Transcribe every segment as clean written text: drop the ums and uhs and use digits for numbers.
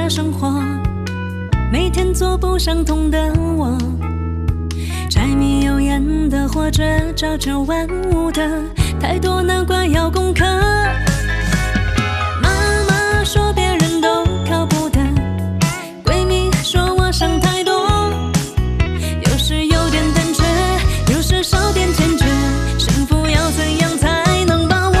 的生活，每天做不相同的我，柴米油盐的活着，朝九晚五的，太多难关要攻克。妈妈说别人都靠谱的，闺蜜说我想太多，有时有点胆怯，有时少点坚决，幸福要怎样才能把握？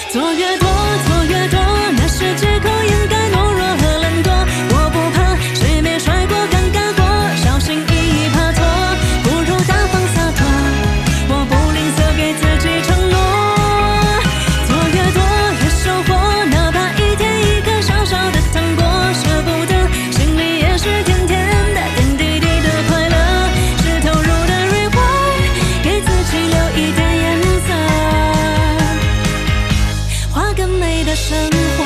做越多，做越多，那是借口掩盖懦弱和懒惰。我不怕谁没摔过、尴尬过，小心翼翼怕错，不如大方洒脱。我不吝啬给自己承诺，做越多越收获，哪怕一天一个小小的糖果，舍不得，心里也是甜甜的，点滴滴的快乐，是投入的 reward， 给自己留一点颜色，画更美的生活。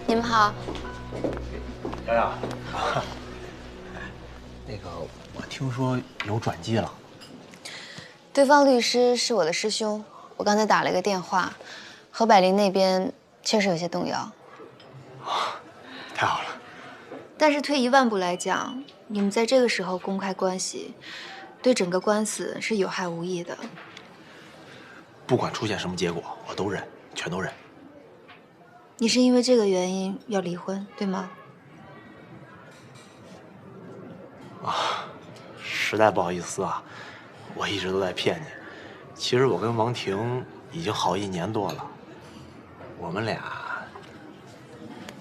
你们好，瑶瑶，那个我听说有转机了。对方律师是我的师兄，我刚才打了一个电话，何百灵那边确实有些动摇。太好了。但是退一万步来讲，你们在这个时候公开关系，对整个官司是有害无益的。不管出现什么结果，我都认，全都认。你是因为这个原因要离婚，对吗？实在不好意思啊，我一直都在骗你。其实我跟王婷已经好1年多了，我们俩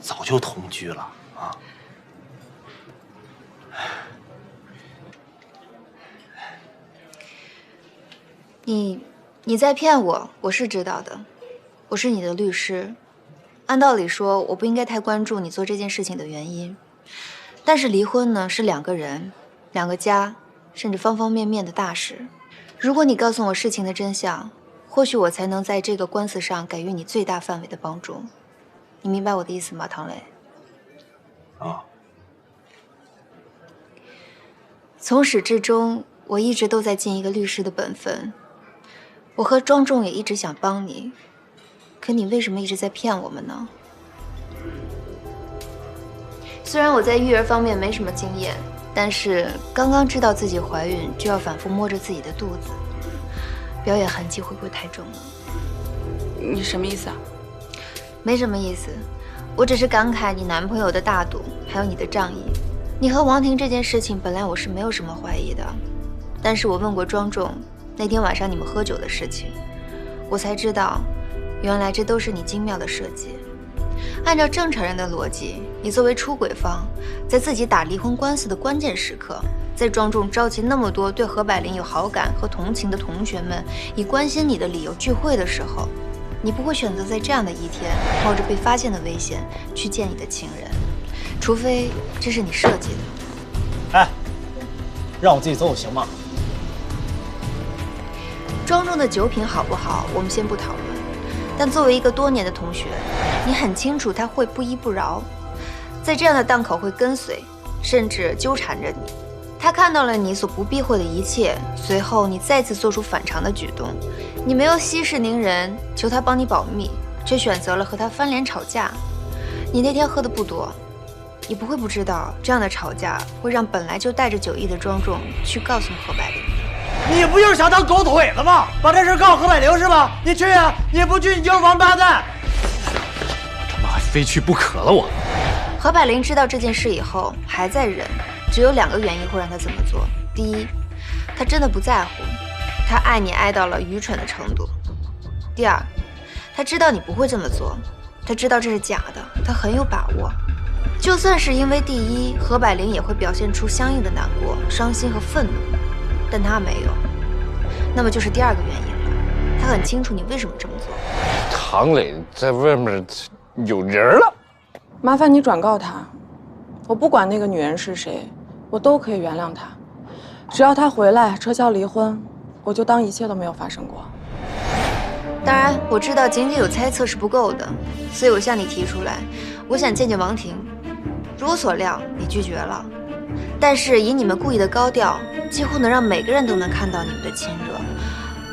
早就同居了啊。你在骗我，我是知道的，我是你的律师。按道理说，我不应该太关注你做这件事情的原因，但是离婚呢，是2个人、2个家，甚至方方面面的大事。如果你告诉我事情的真相，或许我才能在这个官司上给予你最大范围的帮助。你明白我的意思吗，唐磊？从始至终，我一直都在尽一个律师的本分。我和庄重也一直想帮你。可你为什么一直在骗我们呢？虽然我在育儿方面没什么经验，但是刚刚知道自己怀孕就要反复摸着自己的肚子，表演痕迹会不会太重了？你什么意思啊？没什么意思，我只是感慨你男朋友的大度，还有你的仗义。你和王婷这件事情，本来我是没有什么怀疑的，但是我问过庄重那天晚上你们喝酒的事情，我才知道。原来这都是你精妙的设计。按照正常人的逻辑，你作为出轨方，在自己打离婚官司的关键时刻，在庄重召集那么多对何百灵有好感和同情的同学们，以关心你的理由聚会的时候，你不会选择在这样的一天，冒着被发现的危险去见你的情人，除非这是你设计的。哎，让我自己走行吗？庄重的酒品好不好，我们先不讨论。但作为一个多年的同学，你很清楚他会不依不饶，在这样的档口会跟随，甚至纠缠着你。他看到了你所不避讳的一切，随后你再次做出反常的举动。你没有息事宁人，求他帮你保密，却选择了和他翻脸吵架。你那天喝的不多，你不会不知道这样的吵架会让本来就带着酒意的庄重去告诉何百灵。你不就是想当狗腿子吗？把这事告诉何百灵是吧？你去啊！你不去，你就是王八蛋！我他妈还非去不可了我！何百灵知道这件事以后还在忍，只有2个原因会让他这么做。第一，他真的不在乎，他爱你爱到了愚蠢的程度。第二，他知道你不会这么做，他知道这是假的，他很有把握。就算是因为第一，何百灵也会表现出相应的难过、伤心和愤怒，但他没有，那么就是第二个原因了。他很清楚你为什么这么做。唐磊在外面有人了，麻烦你转告他，我不管那个女人是谁，我都可以原谅她，只要她回来撤销离婚，我就当一切都没有发生过。当然，我知道仅仅有猜测是不够的，所以我向你提出来，我想见见王婷。如我所料，你拒绝了。但是以你们故意的高调，几乎能让每个人都能看到你们的亲热，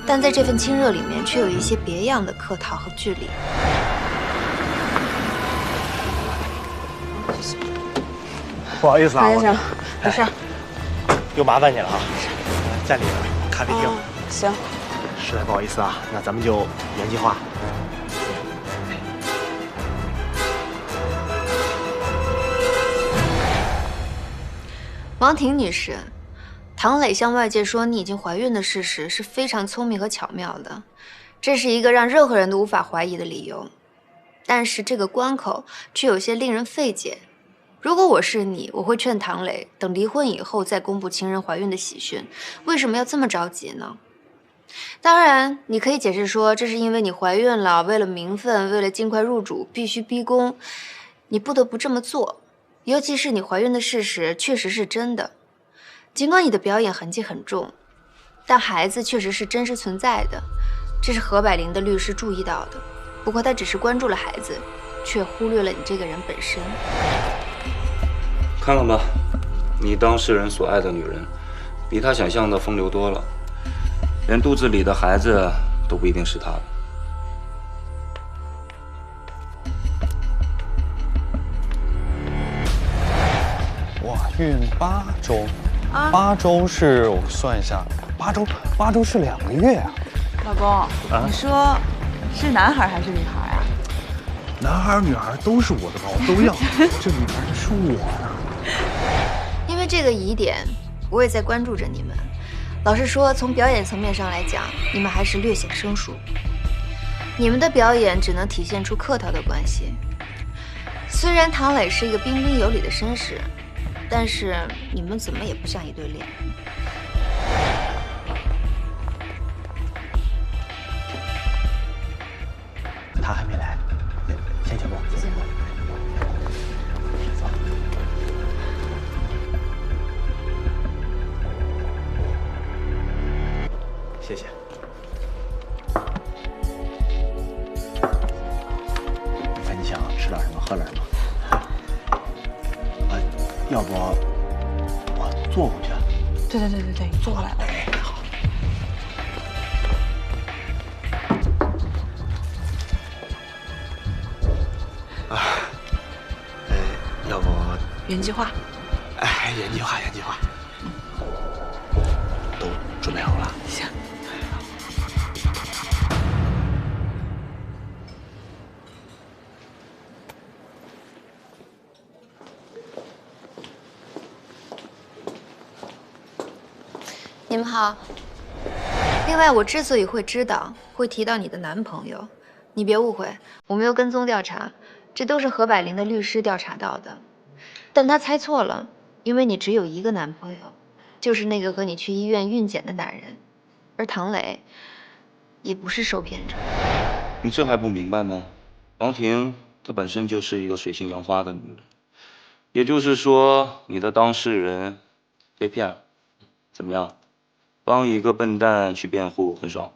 但在这份亲热里面，却有一些别样的客套和距离。不好意思啊，唐先生，没事。又麻烦你了啊。站里咖啡厅。行。实在不好意思啊，那咱们就原计划。王婷女士，唐磊向外界说你已经怀孕的事实是非常聪明和巧妙的，这是一个让任何人都无法怀疑的理由。但是这个关口却有些令人费解。如果我是你，我会劝唐磊等离婚以后再公布情人怀孕的喜讯。为什么要这么着急呢？当然，你可以解释说这是因为你怀孕了，为了名分，为了尽快入主，必须逼宫，你不得不这么做。尤其是你怀孕的事实确实是真的，尽管你的表演痕迹很重，但孩子确实是真实存在的，这是何百灵的律师注意到的。不过他只是关注了孩子，却忽略了你这个人本身。看了吧，你当事人所爱的女人，比他想象的风流多了，连肚子里的孩子都不一定是他的。哇，孕8周，8周是我算一下，8周是2个月啊。老公，你说是男孩还是女孩啊？男孩女孩都是我的吧，我都要。这女孩是我的。因为这个疑点，我也在关注着你们。老实说，从表演层面上来讲，你们还是略显生疏。你们的表演只能体现出客套的关系。虽然唐磊是一个彬彬有礼的绅士，但是你们怎么也不像一对恋人。他还没来，先请过。行。走。谢谢。你看你想吃点什么，喝点什么？要不我坐过去？对，你坐过来。哎，好。要不原计划。哎，原计划。都准备好了。行。你们好。另外，我之所以会知道，会提到你的男朋友，你别误会，我没有跟踪调查，这都是何百灵的律师调查到的。但他猜错了，因为你只有一个男朋友，就是那个和你去医院孕检的男人，而唐磊也不是受骗者。你这还不明白吗？王婷她本身就是一个水性杨花的女人，也就是说，你的当事人被骗了，怎么样？帮一个笨蛋去辩护，很爽。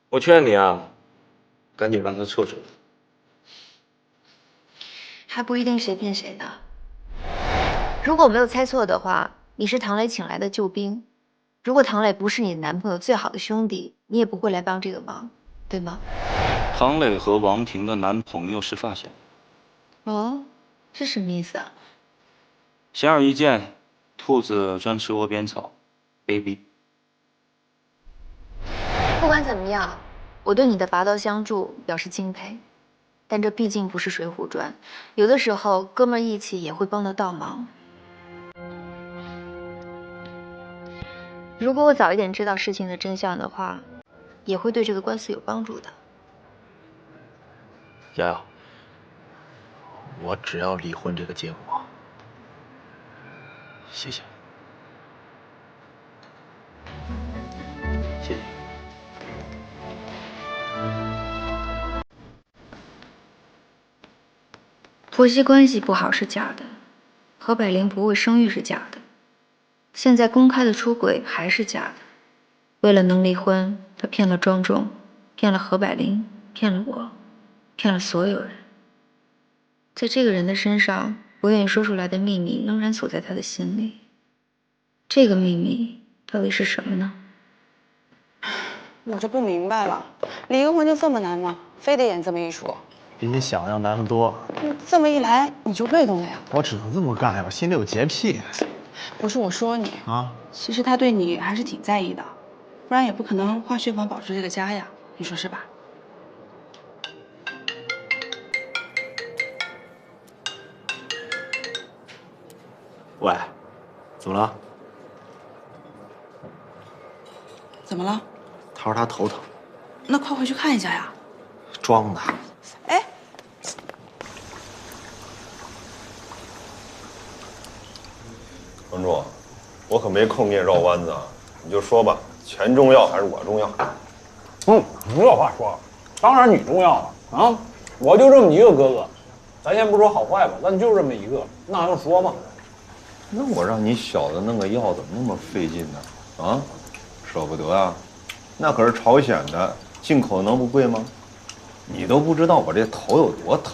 我劝你啊，赶紧让他撤出来。还不一定谁骗谁呢。如果我没有猜错的话，你是唐磊请来的救兵。如果唐磊不是你男朋友最好的兄弟，你也不会来帮这个忙，对吗？唐磊和王婷的男朋友是发小。哦，这什么意思啊？显而易见，兔子专吃窝边草，卑鄙。不管怎么样，我对你的拔刀相助表示敬佩。但这毕竟不是《水浒传》，有的时候哥们义气也会帮得到忙。如果我早一点知道事情的真相的话，也会对这个官司有帮助的。瑶瑶，我只要离婚这个结果。谢谢，谢谢。婆媳关系不好是假的，何百灵不会生育是假的，现在公开的出轨还是假的。为了能离婚，他骗了庄重，骗了何百灵，骗了我，骗了所有人。在这个人的身上，不愿意说出来的秘密仍然锁在他的心里。这个秘密到底是什么呢？我就不明白了，离个婚就这么难吗？非得演这么一出？比你想象难得多。这么一来你就被动了呀？我只能这么干呀，我心里有洁癖。不是我说你啊，其实他对你还是挺在意的，不然也不可能花血本保住这个家呀，你说是吧？喂，怎么了？怎么了？他说他头疼。那快回去看一下呀。装的。哎，庄主，我可没空给你绕弯子啊，你就说吧，钱重要还是我重要？你这话说，当然你重要了啊！我就这么一个哥哥，咱先不说好坏吧，咱就这么一个，那还用说吗？那我让你小子弄个药怎么那么费劲呢？啊，舍不得啊？那可是朝鲜的，进口能不贵吗？你都不知道我这头有多疼。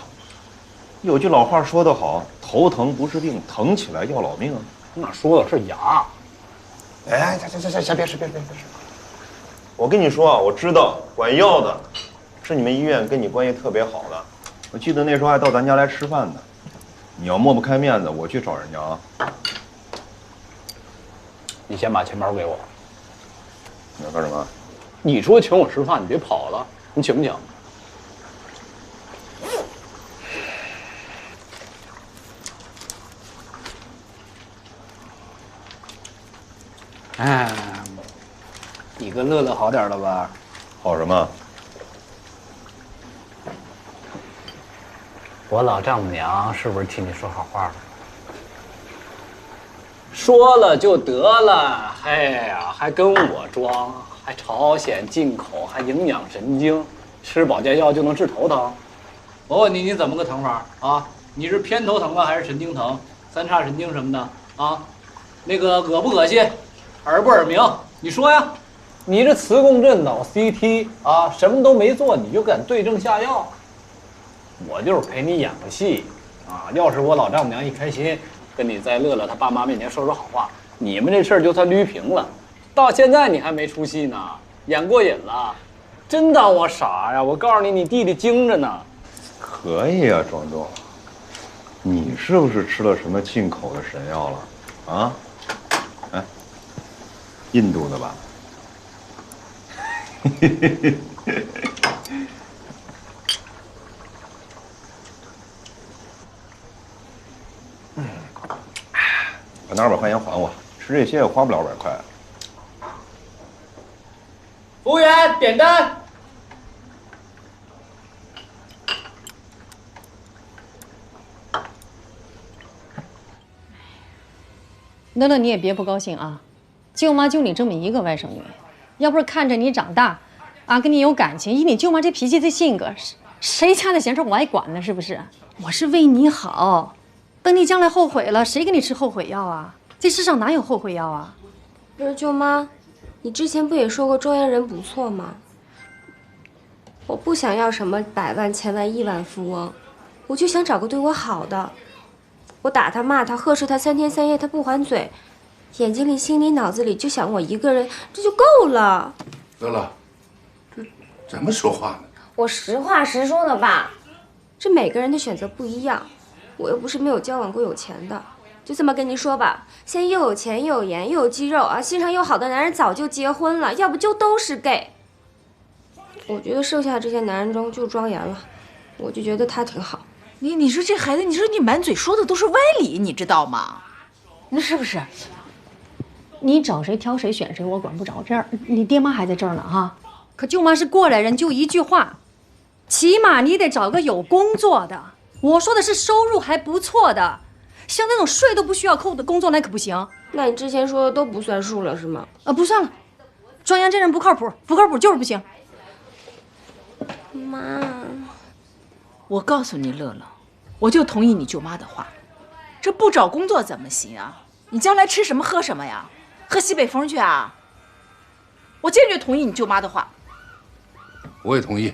有句老话说得好，头疼不是病，疼起来要老命啊。那说的是牙。哎，行，别吃。我跟你说啊，我知道管药的是你们医院跟你关系特别好的，我记得那时候还到咱家来吃饭呢。你要抹不开面子，我去找人家啊。你先把钱包给我。你要干什么？你说请我吃饭，你别跑了，你请不请？哎，你跟乐乐好点了吧？好什么？我老丈母娘是不是替你说好话了？说了就得了，哎呀，还跟我装，还朝鲜进口，还营养神经，吃保健药就能治头疼？我问你，你怎么个疼法啊？你是偏头疼啊，还是神经疼？三叉神经什么的啊？那个恶不恶心？耳不耳鸣？你说呀？你这磁共振脑 CT 啊，什么都没做，你就敢对症下药？我就是陪你演个戏啊！要是我老丈母娘一开心，跟你在乐乐他爸妈面前说说好话，你们这事儿就算捋平了。到现在你还没出戏呢，演过瘾了，真当我傻呀？我告诉你，你弟弟精着呢。可以啊，庄重，你是不是吃了什么进口的神药了？啊？哎，印度的吧？把那200块钱还我，吃这些也花不了200块。服务员，点单。乐乐，你也别不高兴啊，舅妈就你这么一个外甥女，要不是看着你长大，啊，跟你有感情，以你舅妈这脾气这性格，谁家的闲事我爱管呢？是不是？我是为你好，等你将来后悔了，谁给你吃后悔药啊？这世上哪有后悔药啊？不是舅妈，你之前不也说过庄园人不错吗？我不想要什么百万、千万、亿万富翁，我就想找个对我好的。我打他、骂他、呵斥他3天3夜，他不还嘴，眼睛里、心里、脑子里就想我一个人，这就够了。乐乐，这怎么说话呢？我实话实说的吧，这每个人的选择不一样，我又不是没有交往过有钱的。就这么跟您说吧，现在又有钱又有颜又有肌肉啊，心肠又好的男人早就结婚了，要不就都是 gay。我觉得剩下的这些男人中就庄严了，我就觉得他挺好。你说这孩子，你说你满嘴说的都是歪理，你知道吗？那是不是？你找谁挑谁选谁，我管不着。这儿你爹妈还在这儿呢哈。可舅妈是过来人，就一句话，起码你得找个有工作的，我说的是收入还不错的，像那种税都不需要扣的工作那可不行。那你之前说的都不算数了是吗？不算了，庄阳这人不靠谱，不靠谱就是不行。妈，我告诉你，乐乐，我就同意你舅妈的话，这不找工作怎么行啊？你将来吃什么喝什么呀？喝西北风去啊？我坚决同意你舅妈的话。我也同意。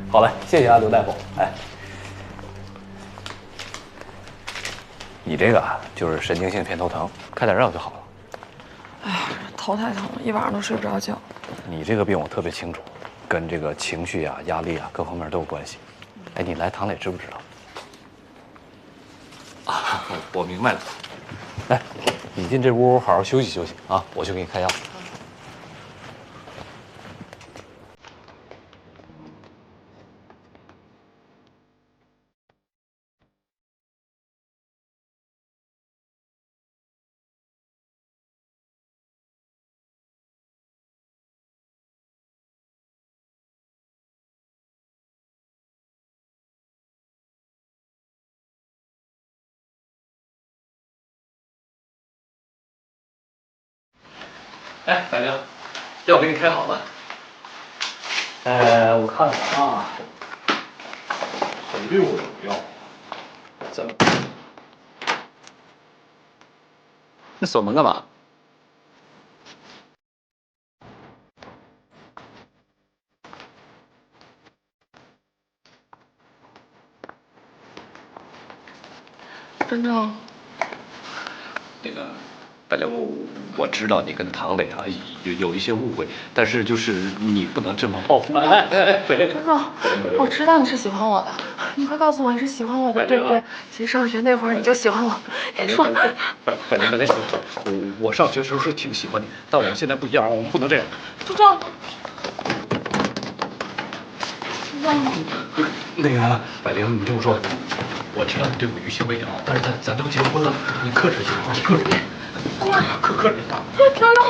好嘞，谢谢啊，刘大夫。哎，你这个啊，就是神经性偏头疼，开点药就好了。哎，头太疼了，一晚上都睡不着觉。你这个病我特别清楚，跟这个情绪啊、压力啊各方面都有关系。哎，你来唐磊知不知道？啊，我明白了。来，你进这屋好好休息休息啊，我去给你开药。哎，大娘，药给你开好了。我看看啊，这6种药，怎么？那锁门干嘛？真正，那个。白莲，我知道你跟唐磊啊有一些误会，但是就是你不能这么报复。哎，白莲，真正，我知道你是喜欢我的，你快告诉我你是喜欢我的，对不对？其实上学那会儿你就喜欢我，你说。白莲，我上学时候是挺喜欢你，但我们现在不一样，我们不能这样。真正，那个白莲，你听我说，我知道你对我于心未了，但是咱都结婚了，你克制些，克制些。克制他。漂亮。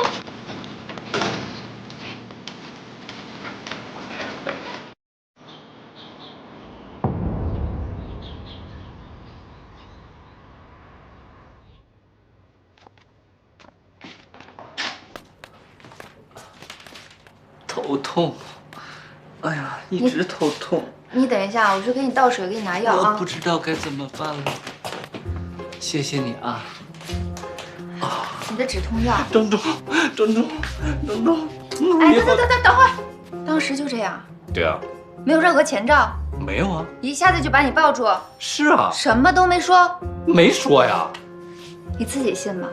头痛，哎呀，一直头痛。你等一下，我去给你倒水，给你拿药啊。我不知道该怎么办了。谢谢你啊。你的止痛药。郑重。哎，等会儿，当时就这样。对啊。没有任何前兆。没有啊。一下子就把你抱住。是啊。什么都没说。没说呀。你自己信吗？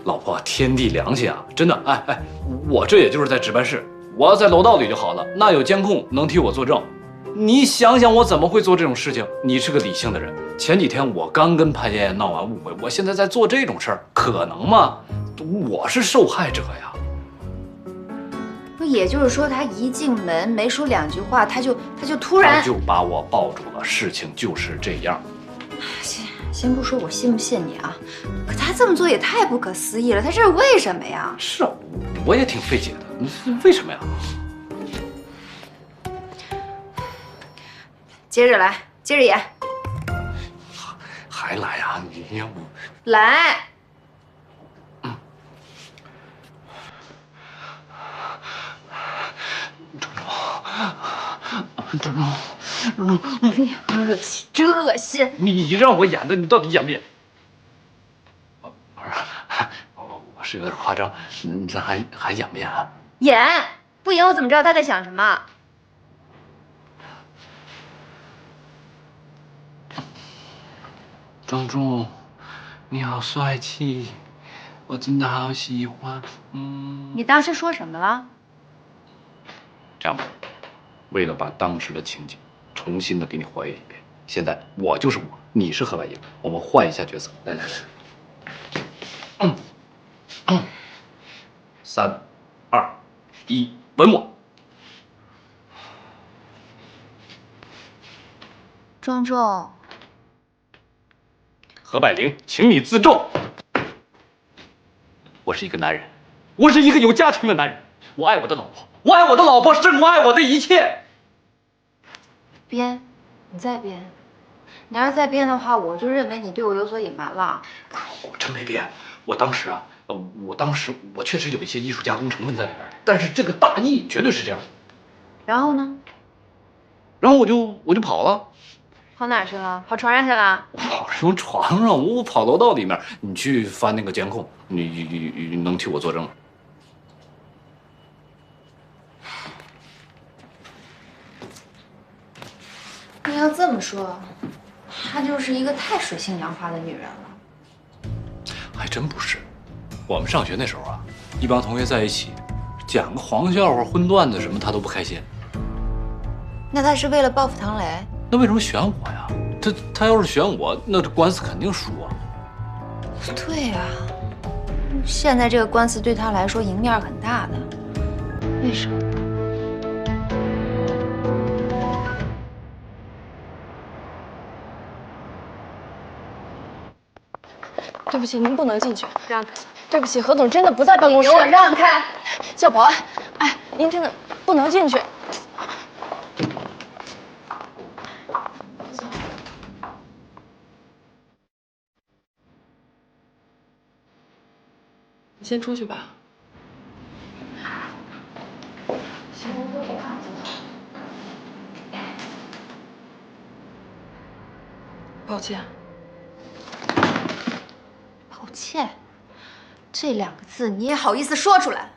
老婆，天地良心啊，真的。哎，我这也就是在值班室，我要在楼道里就好了，那有监控能替我作证。你想想，我怎么会做这种事情？你是个理性的人。前几天我刚跟潘艳艳闹完误会，我现在在做这种事儿，可能吗？我是受害者呀。那也就是说，他一进门没说2句话，他就突然他就把我抱住了。事情就是这样。先不说我信不信你啊，可他这么做也太不可思议了，他这是为什么呀？是啊，我也挺费解的，为什么呀？接着来，接着演。还来啊？你要不来？郑重，恶心！你让我演的，你到底演不演？是有点夸张，咱还演不演啊？演，不演我怎么知道他在想什么？庄重，你好帅气，我真的好喜欢。你当时说什么了？这样吧，为了把当时的情景重新的给你还原一遍，现在我就是我，你是何婉莹，我们换一下角色。来，3、2、1，吻我。庄重，何百灵，请你自重。我是一个男人，我是一个有家庭的男人，我爱我的老婆，我爱我的老婆胜过爱我的一切。编，你再编，你要是再编的话，我就认为你对我有所隐瞒了。我真没编，我当时我确实有一些艺术加工成分在里边，但是这个大意绝对是这样。然后呢？然后我就跑了。跑哪儿去了？跑床上去了？跑什么床上？我跑楼道里面。你去翻那个监控，你能替我作证吗？你要这么说，她就是一个太水性杨花的女人了。还真不是，我们上学那时候啊，一帮同学在一起，讲个黄笑话、荤段子什么，她都不开心。那她是为了报复唐磊？那为什么选我呀？他要是选我，那这官司肯定输啊。对呀，现在这个官司对他来说赢面很大的。为什么？对不起，您不能进去。让开。对不起，何总真的不在办公室。给我让开！叫保安。哎，您真的不能进去。你先出去吧。行，我都不看了。抱歉。抱歉，这2个字你也好意思说出来？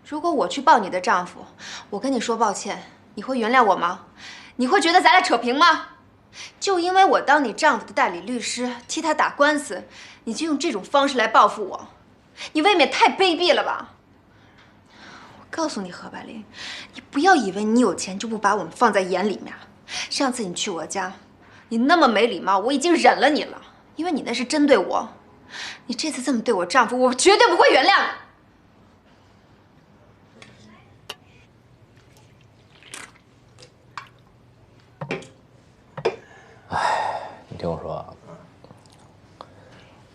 如果我去抱你的丈夫，我跟你说抱歉，你会原谅我吗？你会觉得咱俩扯平吗？就因为我当你丈夫的代理律师，替他打官司，你就用这种方式来报复我，你未免太卑鄙了吧？我告诉你，何百灵，你不要以为你有钱就不把我们放在眼里面。上次你去我家，你那么没礼貌，我已经忍了你了，因为你那是针对我。你这次这么对我丈夫，我绝对不会原谅你。你听我说啊，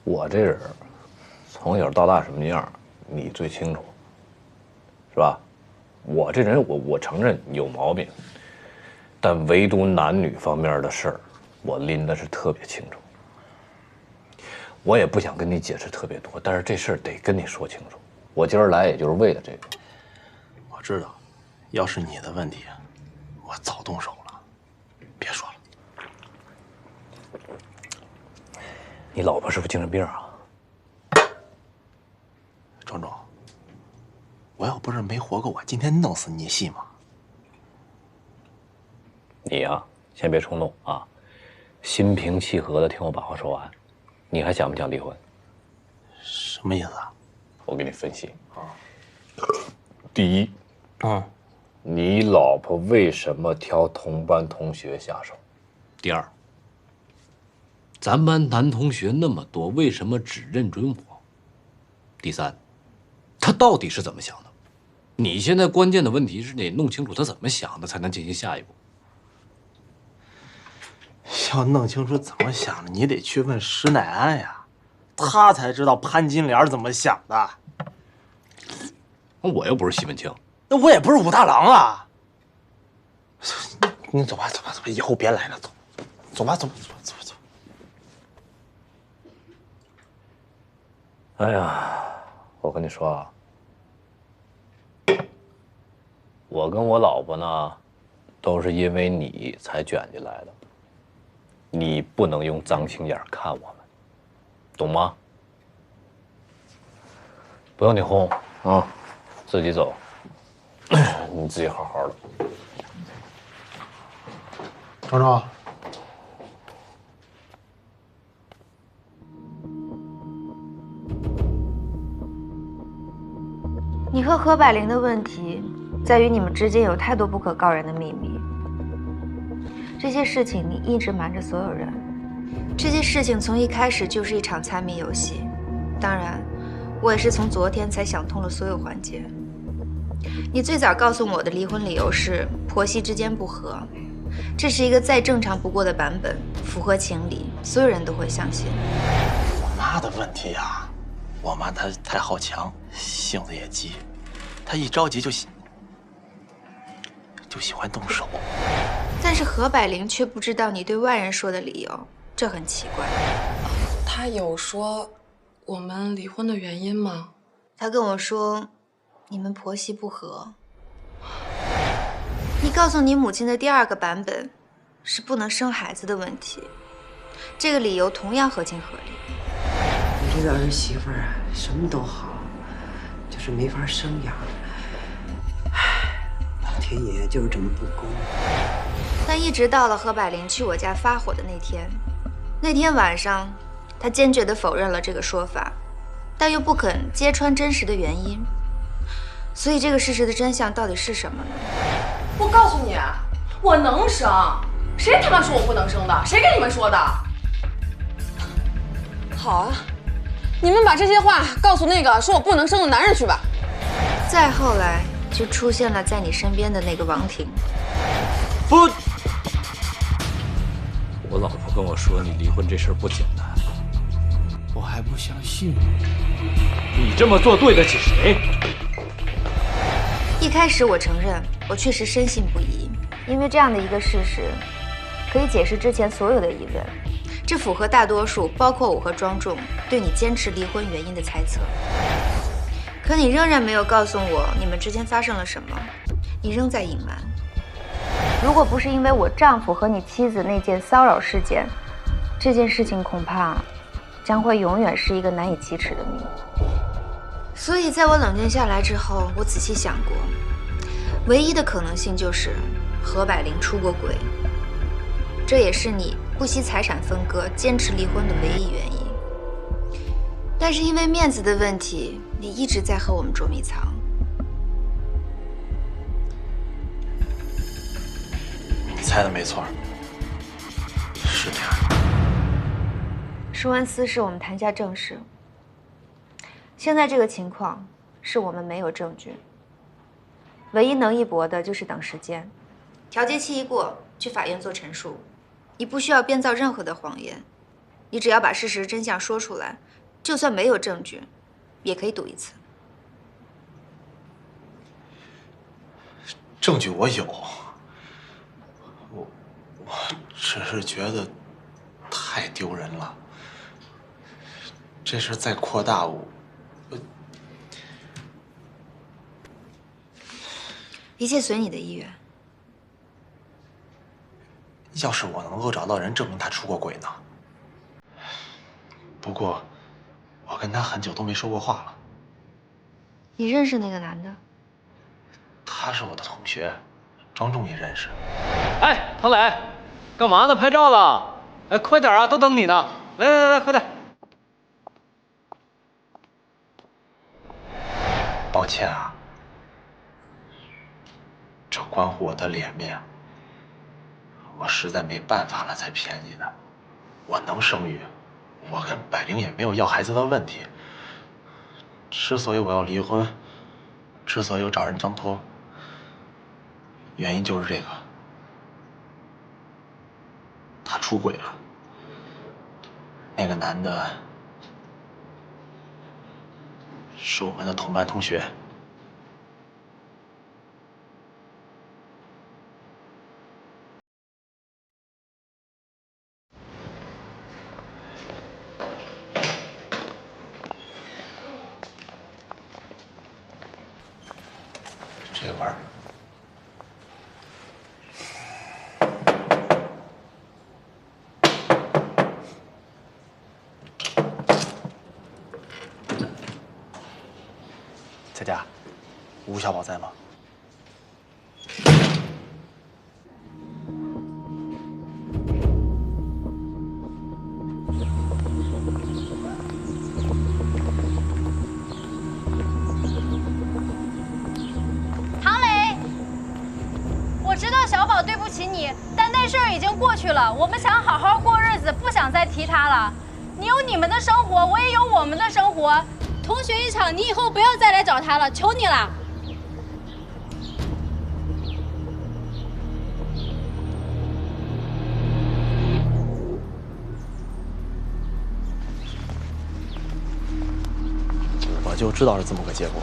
我这人从小到大什么样，你最清楚，是吧？我这人我承认有毛病，但唯独男女方面的事儿，我拎的是特别清楚。我也不想跟你解释特别多，但是这事儿得跟你说清楚。我今儿来也就是为了这个。我知道，要是你的问题，我早动手了。别说了。你老婆是不是精神病啊？庄庄，我要不是没活够，我今天弄死你信吗？你呀，先别冲动啊，心平气和的听我把话说完。你还想不想离婚？什么意思啊？我给你分析啊。第一，你老婆为什么挑同班同学下手？第二，咱班男同学那么多，为什么只认准我？第三，他到底是怎么想的？你现在关键的问题是得弄清楚他怎么想的，才能进行下一步。要弄清楚怎么想的，你得去问施耐庵呀，他才知道潘金莲怎么想的。我又不是西门庆，那我也不是武大郎啊。你走吧，走吧，走吧，以后别来了，走，走吧，走吧，走吧，走吧，走吧。哎呀，我跟你说啊，我跟我老婆呢，都是因为你才卷进来的。你不能用脏心眼看我们，懂吗？不用你轰啊，自己走。你自己好好的。壮壮，你和何百灵的问题在于你们之间有太多不可告人的秘密。这些事情你一直瞒着所有人。这些事情从一开始就是一场猜谜游戏。当然，我也是从昨天才想通了所有环节。你最早告诉我的离婚理由是婆媳之间不和，这是一个再正常不过的版本，符合情理，所有人都会相信。我妈的问题啊，我妈她太好强，性子也急，她一着急就喜欢动手。但是何百灵却不知道你对外人说的理由，这很奇怪。他有说我们离婚的原因吗？他跟我说，你们婆媳不和。你告诉你母亲的第二个版本是不能生孩子的问题，这个理由同样合情合理。你这个儿媳妇啊，什么都好，就是没法生养。唉，天爷就是这么不公。但一直到了何百灵去我家发火的那天晚上，他坚决地否认了这个说法，但又不肯揭穿真实的原因。所以这个事实的真相到底是什么呢？我告诉你，我能生，谁他妈说我不能生的？谁跟你们说的？好啊，你们把这些话告诉那个说我不能生的男人去吧。再后来就出现了在你身边的那个王婷。不，我老婆跟我说你离婚这事儿不简单，我还不相信。你这么做对得起谁？一开始我承认，我确实深信不疑，因为这样的一个事实，可以解释之前所有的疑问，这符合大多数，包括我和庄重对你坚持离婚原因的猜测。可你仍然没有告诉我你们之间发生了什么，你仍在隐瞒。如果不是因为我丈夫和你妻子那件骚扰事件，这件事情恐怕将会永远是一个难以启齿的谜。所以在我冷静下来之后，我仔细想过，唯一的可能性就是何百灵出过轨，这也是你不惜财产分割、坚持离婚的唯一原因。但是因为面子的问题，你一直在和我们捉迷藏。你猜的没错，是这样的。说完私事，我们谈下正事。现在这个情况是我们没有证据，唯一能一搏的就是等时间。调解期一过，去法院做陈述。你不需要编造任何的谎言，你只要把事实真相说出来，就算没有证据，也可以赌一次。证据我有，我只是觉得太丢人了。这事再扩大，一切随你的意愿。要是我能够找到人证明他出过轨呢？不过，我跟他很久都没说过话了。你认识那个男的？他是我的同学，庄重也认识。哎，唐磊，干嘛呢？拍照了？哎，快点啊，都等你呢！来来来，快点！抱歉啊，这关乎我的脸面，我实在没办法了才骗你的。我能生育，我跟百灵也没有要孩子的问题。之所以我要离婚，之所以我找人挣脱，原因就是这个。他出轨了，那个男的是我们的同班同学。这味儿。佳佳，吴小宝在吗？唐磊，我知道小宝对不起你，但那事儿已经过去了。我们想好好过日子，不想再提他了。你有你们的生活，我也有我们的生活。同学一场，你以后不要再来找他了，求你了。我就知道是这么个结果。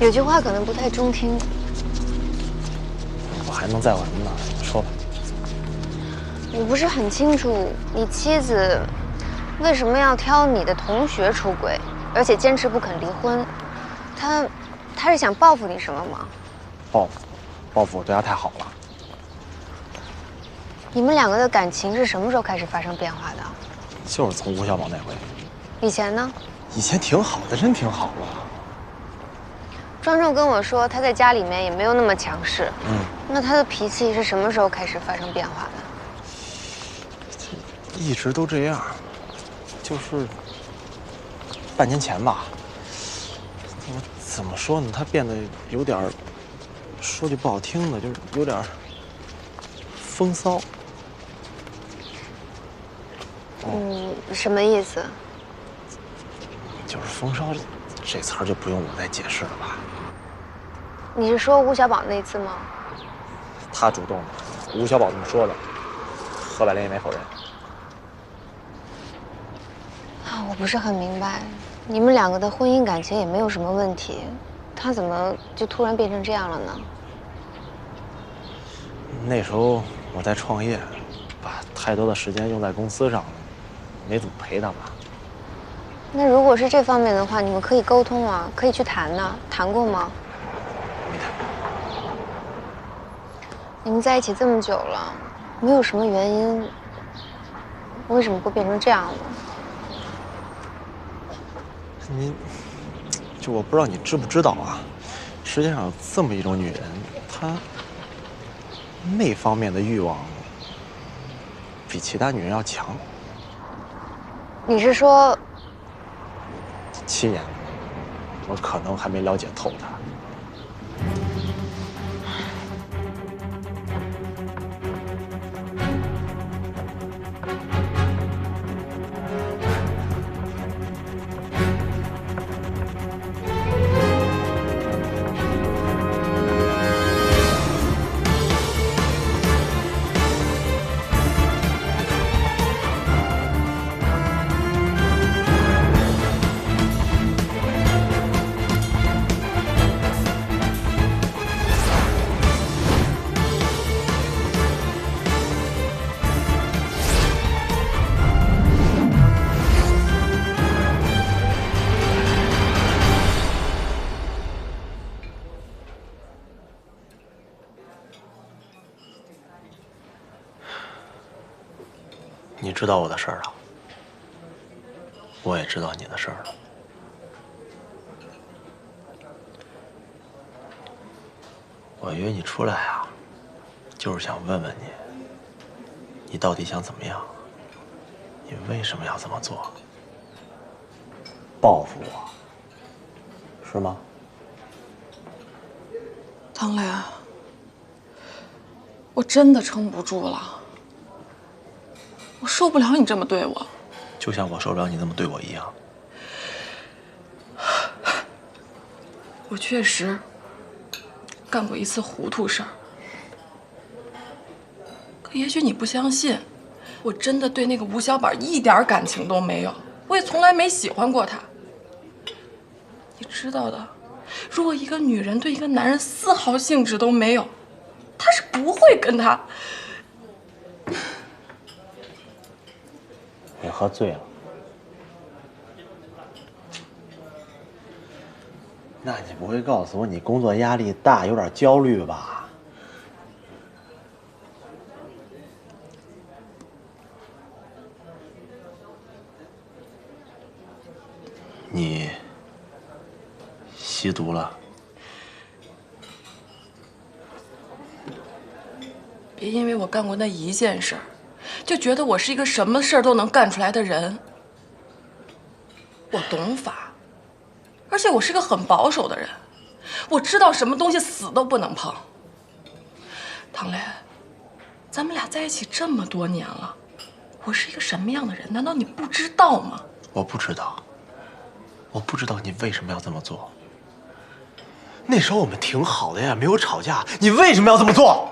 有句话可能不太中听，我还能再问什么呢？说吧。我不是很清楚你妻子为什么要挑你的同学出轨，而且坚持不肯离婚。她是想报复你什么吗？报复我对她太好了。你们两个的感情是什么时候开始发生变化的？就是从吴小宝那回。以前呢？以前挺好的，真挺好的。庄重跟我说，他在家里面也没有那么强势。那他的脾气是什么时候开始发生变化的？一直都这样，就是半年前吧。我怎么说呢？他变得有点，说句不好听的，就是有点风骚。什么意思？就是风骚这词儿就不用我再解释了吧？你是说吴小宝那次吗？他主动的，吴小宝这么说的，何百灵也没否认。我不是很明白，你们两个的婚姻感情也没有什么问题，他怎么就突然变成这样了呢？那时候我在创业，把太多的时间用在公司上了，没怎么陪他吧。那如果是这方面的话，你们可以沟通啊，可以去谈呢。谈过吗？没谈。你们在一起这么久了，没有什么原因，为什么会变成这样呢？我不知道你知不知道啊，世界上有这么一种女人，她那方面的欲望比其他女人要强。你是说7年，我可能还没了解透她。你知道我的事儿了，我也知道你的事儿了。我约你出来啊，就是想问问你，你到底想怎么样？你为什么要这么做？报复我，是吗？唐磊，我真的撑不住了。我受不了你这么对我，就像我受不了你这么对我一样。我确实干过一次糊涂事儿，可也许你不相信，我真的对那个吴小宝一点感情都没有，我也从来没喜欢过他。你知道的，如果一个女人对一个男人丝毫兴致都没有，她是不会跟他。你喝醉了，那你不会告诉我你工作压力大，有点焦虑吧？你吸毒了？别因为我干过那一件事儿，就觉得我是一个什么事儿都能干出来的人。我懂法，而且我是个很保守的人，我知道什么东西死都不能碰。唐磊，咱们俩在一起这么多年了，我是一个什么样的人？难道你不知道吗？我不知道，我不知道你为什么要这么做。那时候我们挺好的呀，没有吵架，你为什么要这么做？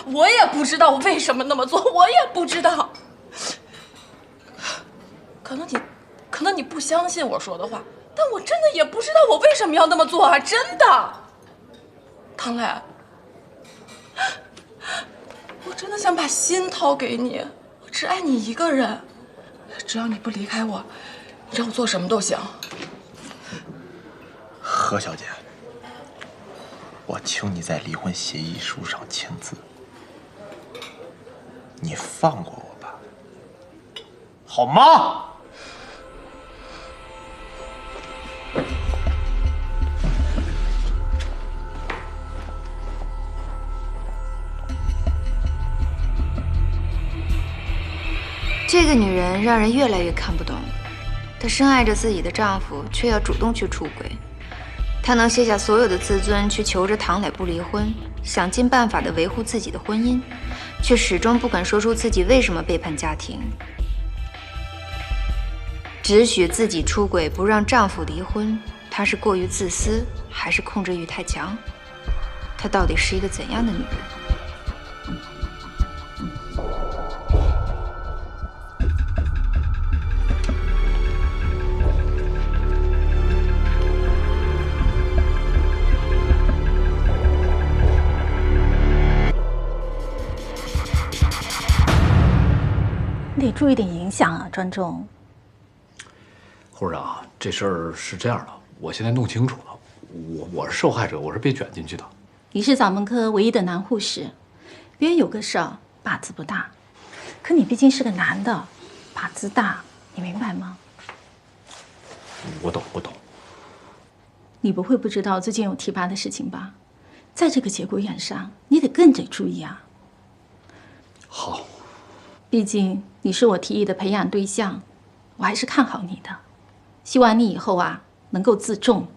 我也不知道我为什么那么做，我也不知道。可能你不相信我说的话，但我真的也不知道我为什么要那么做啊！真的，唐磊，我真的想把心掏给你，我只爱你一个人，只要你不离开我，你让我做什么都行。何小姐，我请你在离婚协议书上签字，你放过我吧，好吗？这个女人让人越来越看不懂，她深爱着自己的丈夫，却要主动去出轨。她能卸下所有的自尊去求着唐磊不离婚，想尽办法地维护自己的婚姻，却始终不肯说出自己为什么背叛家庭，只许自己出轨，不让丈夫离婚。她是过于自私，还是控制欲太强？她到底是一个怎样的女人？你得注意点影响啊，庄重。护士长，这事儿是这样的，我现在弄清楚了，我是受害者，我是被卷进去的。你是咱们科唯一的男护士，别人有个事儿把子不大，可你毕竟是个男的，把子大，你明白吗？我懂。你不会不知道最近有提拔的事情吧？在这个节骨眼上，你更得注意啊。好。毕竟你是我提议的培养对象，我还是看好你的，希望你以后啊能够自重。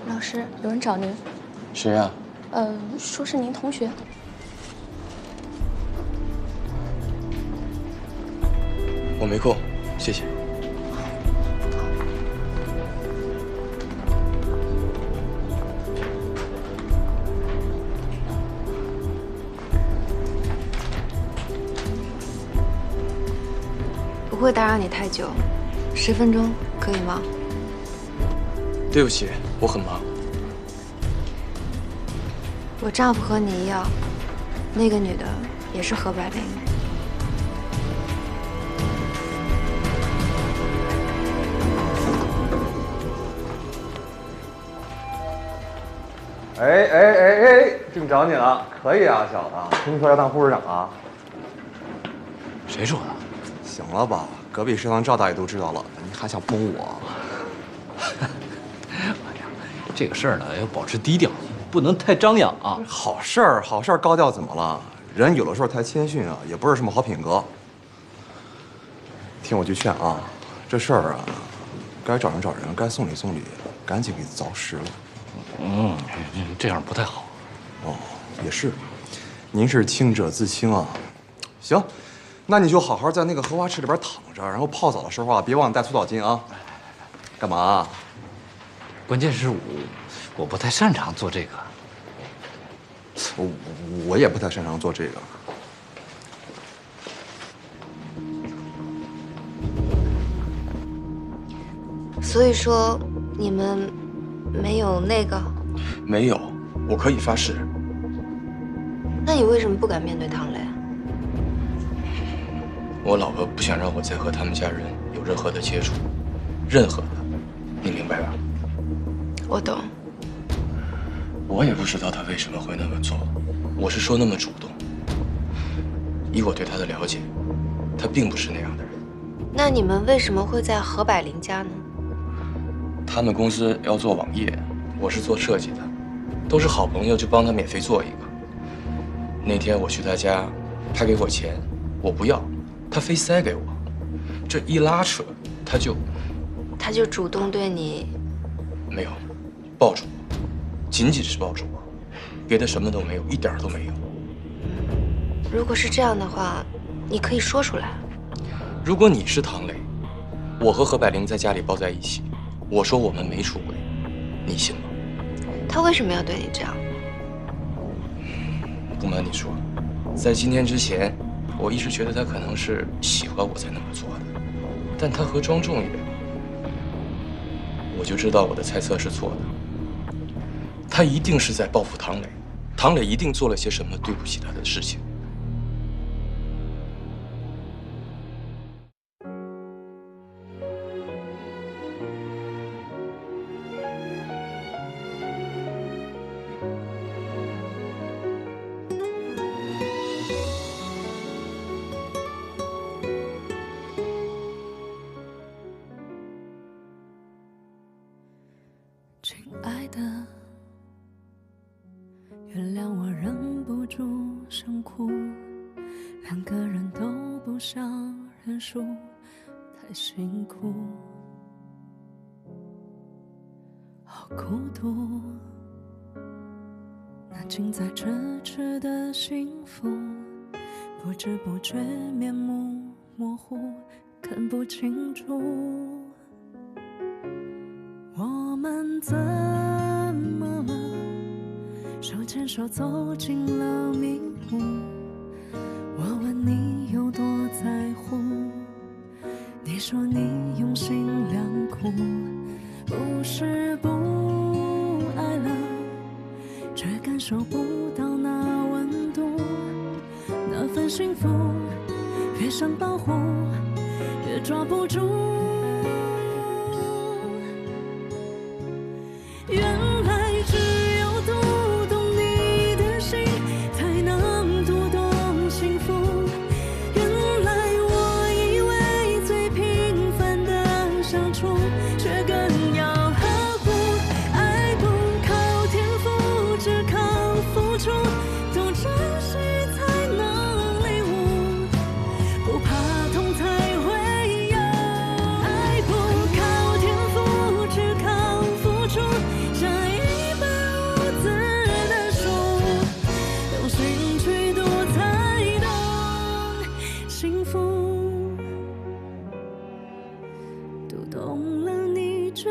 老师，有人找您。谁呀？说是您同学。我没空，谢谢。不会打扰你太久，10分钟可以吗？对不起，我很忙。我丈夫和你一样，那个女的也是何百灵。哎，正找你呢，可以啊，小子，听说要当护士长啊？谁说的？行了吧，隔壁食堂赵大爷都知道了，你还想蒙我？这个事儿呢，要保持低调，不能太张扬啊。好事儿，高调怎么了？人有的时候太谦逊啊，也不是什么好品格。听我句劝啊，这事儿啊，该找人找人，该送礼送礼，赶紧给凿实了。这样不太好。哦，也是，您是清者自清啊。行，那你就好好在那个荷花池里边躺着，然后泡澡的时候啊，别忘了带搓澡巾啊。干嘛啊？关键是我不太擅长做这个。我也不太擅长做这个。所以说，你们没有那个？没有，我可以发誓。那你为什么不敢面对唐磊？我老婆不想让我再和他们家人有任何的接触。任何的，你明白吧？我懂。我也不知道他为什么会那么做，我是说那么主动。以我对他的了解，他并不是那样的人。那你们为什么会在何百灵家呢？他们公司要做网页，我是做设计的，都是好朋友，就帮他免费做一个。那天我去他家，他给我钱，我不要，他非塞给我，这一拉扯，他就主动对你没有抱住我，仅仅是抱住我，别的什么都没有，一点都没有。如果是这样的话，你可以说出来。如果你是唐磊，我和何百灵在家里抱在一起，我说我们没出轨，你信吗？他为什么要对你这样？不瞒你说，在今天之前，我一直觉得他可能是喜欢我才那么做的，但他和庄仲远，我就知道我的猜测是错的。他一定是在报复唐磊，唐磊一定做了些什么对不起他的事情。亲爱的，原谅我忍不住想哭，两个人都不想认输，太辛苦，好孤独。那近在咫尺的幸福，不知不觉面目模糊，看不清楚。我们怎么了？手牵手走进了迷雾。我问你有多在乎，你说你用心良苦。不是不爱了，却感受不到那温度。那份幸福，越想保护，越抓不住。原来只有读懂你的心，才能读懂幸福。原来我以为最平凡的相处，却更要呵护。爱不靠天赋，只靠付出，懂珍惜才能领悟，不怕痛才会有。爱不靠天赋，只靠付出，像一本无字的书，用心去读才懂幸福。读懂了你就